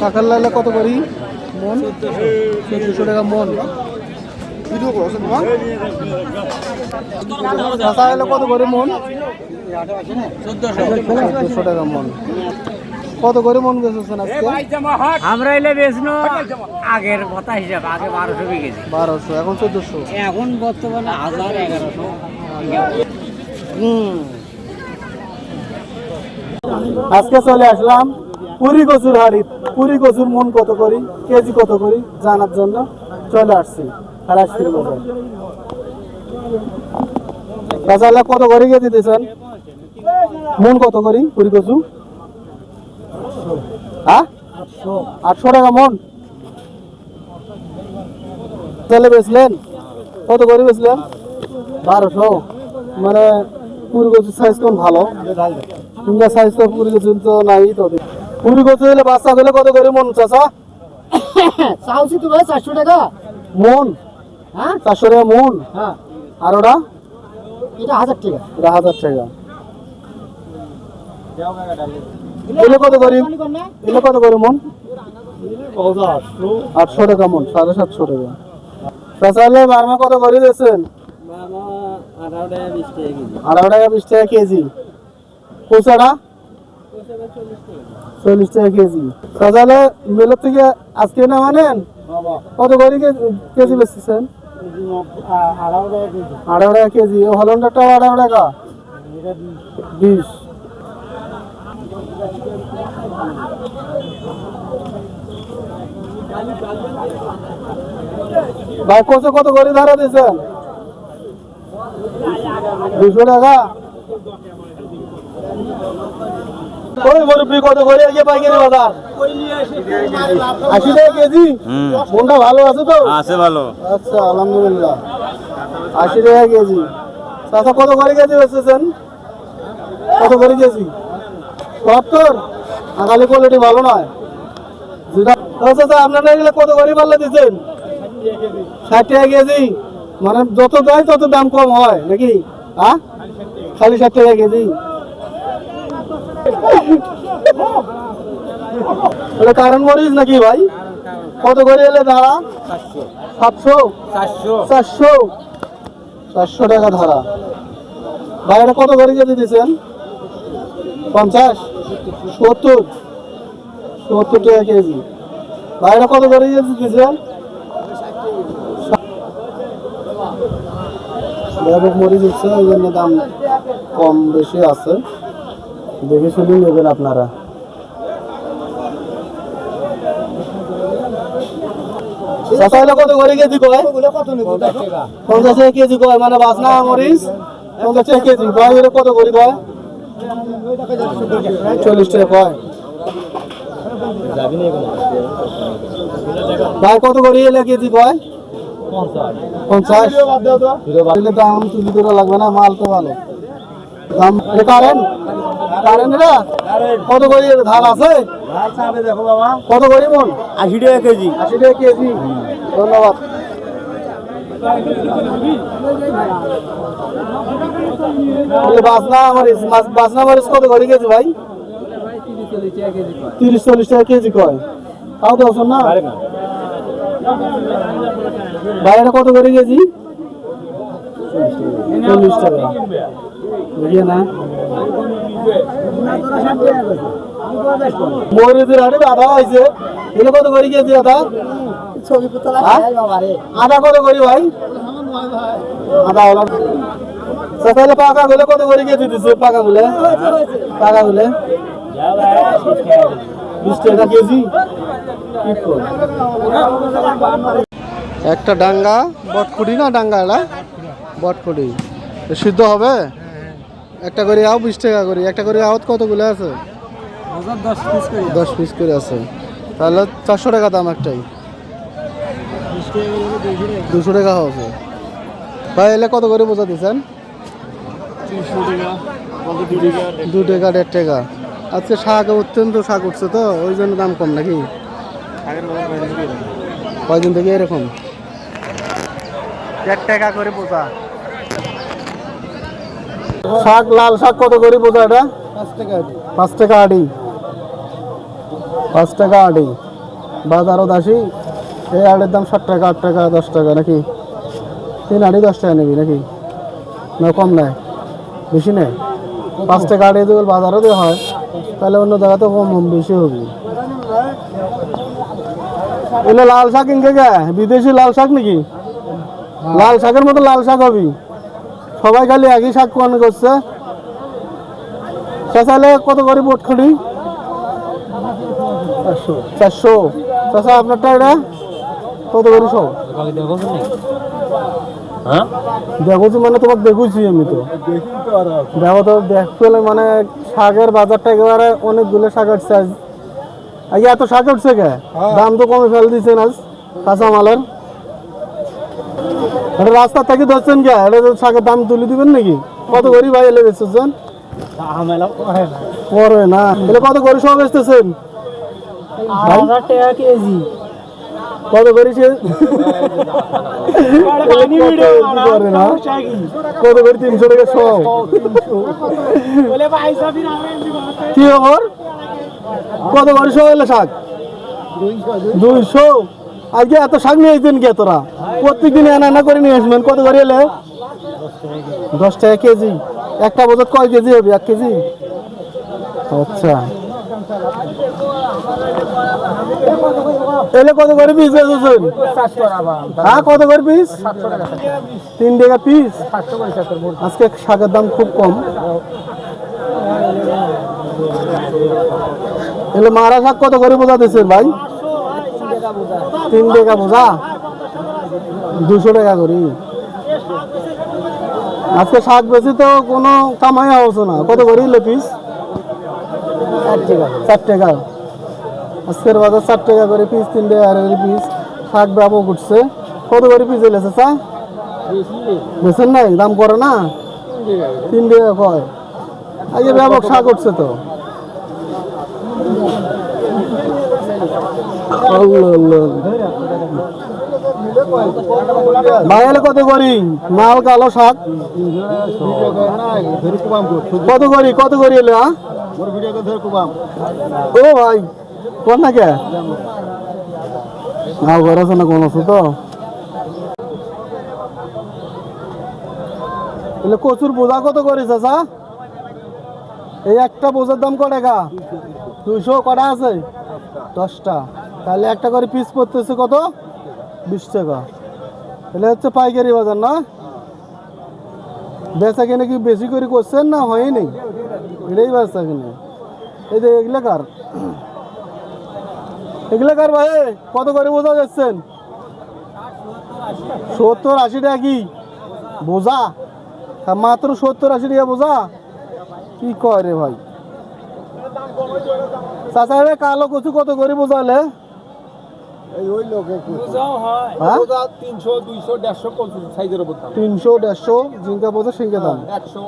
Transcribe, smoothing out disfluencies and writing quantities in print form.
কাকার লাইলে কত করি মন? 1400 টাকা মন। কাঁচা লাইলে কত করে মন? 1400 টাকা মন। কত করে মন বেচেছেন আজকে? আমরা এলে বেচনো আগের কথা হিসাব, আগে 1200 বিকেজি, 1200, এখন 1400, এখন বর্তমানে 1000 1100। আজকে চলে আসলাম পুরি কচুর হাড়ি। পুরি কচুর মন কত করি, কেজি কত করি জানার জন্য চলে আসছি রাজশাহী বাজার। কাঁচালা কত করে কেজি দিতেছেন? মন কত করি পুরি কচু? হ্যাঁ, 800 টাকা মন। তাহলে বেচলেন কত করে বেচলেন? 1200। মানে পুরি কচুর সাইজ কোন ভালো, কিংবা সাইজ তো পুরি কচুর তো নাই। তো পুরি কচু হলে বাচ্চা হলে কত করে মন চাচা? চাউছি তো ভাই 400 টাকা মন। হ্যাঁ 400 টাকা মন। হ্যাঁ আর ওটা এটা 1000 টাকা। এটা 1000 টাকা। এলে কত করি, এলে কত করে মন? 800 টাকা মন, 750 টাকা। চাচা হলে বার্মা কত করে দিয়েছেন? 18 টাকা 20 টাকা কেজি। কোচাটা 40 টাকা কেজি। চাচা হলে মেলের থেকে আজকে না মানেন কত করে কেজি বেচতেছেন? 18 টাকা কেজি। হলন্ডারটাও 18 টাকা 20। ভাই কচু কত করে ধরা দিয়েছেন? 200 টাকা। ওই মুরব্বি কত করে আজকে পাইকারি বাজার? 80 টাকা কেজি। মনটা ভালো আছে তো? আছে ভালো। আচ্ছা আলহামদুলিল্লাহ। 80 টাকা কেজি। চাচা কত করে কেজি বেচতেছেন? কত করে কেজি? 70। আগালি কোয়ালিটি ভালো নয় যেটা। চাচা আপনারা এগুলো কত করে পাল্লা দিচ্ছেন? 60 টাকা কেজি। মানে যত দেয় তত দাম কম হয় নাকি? হ্যাঁ, খালি 60 টাকা কেজি। এটা কারণ মরিচ নাকি ভাই? কত করে এলে ধারা? 700 400 400 টাকা ধারা। ভাই এটা কত করে কেজি দিচ্ছেন? 50 70 70 টাকা কেজি। ভাই এটা কত করে কেজি দিচ্ছেন? ব্যাপক মরিচ হচ্ছে, ওই জন্য দাম কম বেশি আছে, দেখে শুনে নেবেন আপনারা। কত করে কেজি কয়? 50 টাকা কেজি কয়, মানে বাসনা মরিচ 50 টাকা কেজি। ভাই এটা কত করে কয়? 40 টাকা কয়। ভাই কত করে এলে কেজি কয়? 50। দাম তুলি ধরা লাগবে না, মাল তো ভালো দাম। কারেন্ট কারেন্ট এটা কত করে ধান আছে? কত করে মন? 80 টাকা কেজি। 80 টাকা কেজি। ধন্যবাদ। বাসনা মরিচ, বাসনা মরিচ কত করে কেজি ভাই? 30-40 টাকা কেজি কয়। তাও তো না ভাই, এটা কত করে কেজি? 40 টাকা। বুঝিয়ে না মরিচের হাটে আদা হয়েছে, এটা কত করে কেজি? আদা আদা কত করে ভাই? আদা হলো তাহলে পাকা গুলো কত করে কেজি দিচ্ছে? পাকা গুলো 20 টাকা কেজি। একটা ডাঙ্গা বটকুটি না, ডাঙ্গা এটা বটকুটি সিদ্ধ হবে। একটা করে আও 20 টাকা করে। একটা করে আওত কতগুলো আছে? 10 পিস করে আছে। তাহলে 400 টাকা দাম একটাই। 200 টাকা হচ্ছে ভাই। এলে কত করে বোঝা দিচ্ছেন? 2 টাকা 1.5 টাকা। আজকে শাক অত্যন্ত শাক উঠছে তো, ওই জন্য দাম কম নাকি? কয়দিন থেকে এরকম 1 টাকা করে বোঝা। শাক, লাল শাক কত করে বোঝা? এটা 5 টাকা। 5 টাকা আড়ি। 5 টাকা আড়ি। বাজারও দাসি। এই আড়ের দাম 60 টাকা, 8 টাকা, 10 টাকা নাকি? 3 আড়ি 10 টাকা নেবি নাকি? না কম নেয়, বেশি নেয়? 5 টাকা আড়ি যদি বাজারও দেওয়া হয় তাহলে অন্য জায়গাতে কম বেশি হবে। এগুলো লাল শাক ইনকে গে বিদেশি লাল শাক নাকি? লাল শাকের মতো লাল শাক হবি। সবাই খালি একই শাক কোন করছে। চাচালে কত করে বোট খুলি? 400। চাচা আপনারটা এটা কত করে সব? দেখছি মানে তোমাকে দেখুছি আমি তো দেখো তো দেখতে মানে শাকের বাজারটা একেবারে অনেকগুলো শাক উঠছে আজ। আগে এত শাক উঠছে কে? দাম তো কমে ফেল দিচ্ছেন আজ কাঁচা মালের। এটা রাস্তা থেকে ধরছেন কে? এটা শাকের দাম তুলে দিবেন নাকি? কত করে ভাই এলে বেচতেছেন? পরে না এলে কত করে সব বেচতেছেন? 1000 টাকা কেজি। কত করেছে? করে না কত করে? 300 টাকা সব। কি খবর? কত করে সব এলে শাক? 200। আজকে এত শাক নিয়ে আসবেন কে তোরা? প্রত্যেকদিন এনা করে নিয়ে আসবেন। কত করে এলে? 10 টাকা কেজি। একটা বোঝা কয় কেজি হবে? 1 কেজি। আচ্ছা এলে কত করে পিস বেচেছেন? হ্যাঁ কত করে পিস? 3 টাকা পিস। আজকে শাকের দাম খুব কম। এলে মারা শাক কত করে বোঝা দিচ্ছেন ভাই? 3 টাকা বোঝা, 200 টাকা করি। আজকে শাক বেশি তো কোনো কামাই হচ্ছে না। কত করে এলে পিস? 4 টাকা। আজকের বাজার 4 টাকা করে পিস, 3 টাকা আর পিস। শাক ব্যাপক উঠছে। কত করে পিস এলে চাচা? বেছেন নাই? দাম করে না? 3 টাকা কয়। আগে ব্যাপক শাক উঠছে তো। ভাই এলে কত করি? মাল কালো শাক কত করি? কত করি এলে? ও ভাই কোন না কে না ঘর আছে না কোন আছে তো? এলে কচুর বোঝা কত করি চাচা? এই একটা বোঝার দাম কত টাকা? 200। কটা আছে? 10টা। তাহলে একটা করে পিস পড়তেছে কত? 20 টাকা। এলে হচ্ছে পাইকারি বাজার না? বেচা কিনে কি বেশি করে করছেন না হয়নি? এটাই বেচা কিনে। এই যে এগুলাকার ভাই কত করে বোঝা যাচ্ছেন? 70-80 টাকা কি বোঝা? মাত্র 70-80 টাকা বোঝা? কি কয় রে ভাই? চাচা কালো কচু কত করে বোঝালে? 300-150 জিঙ্কা বোঝা সিঙ্গা দাম 100।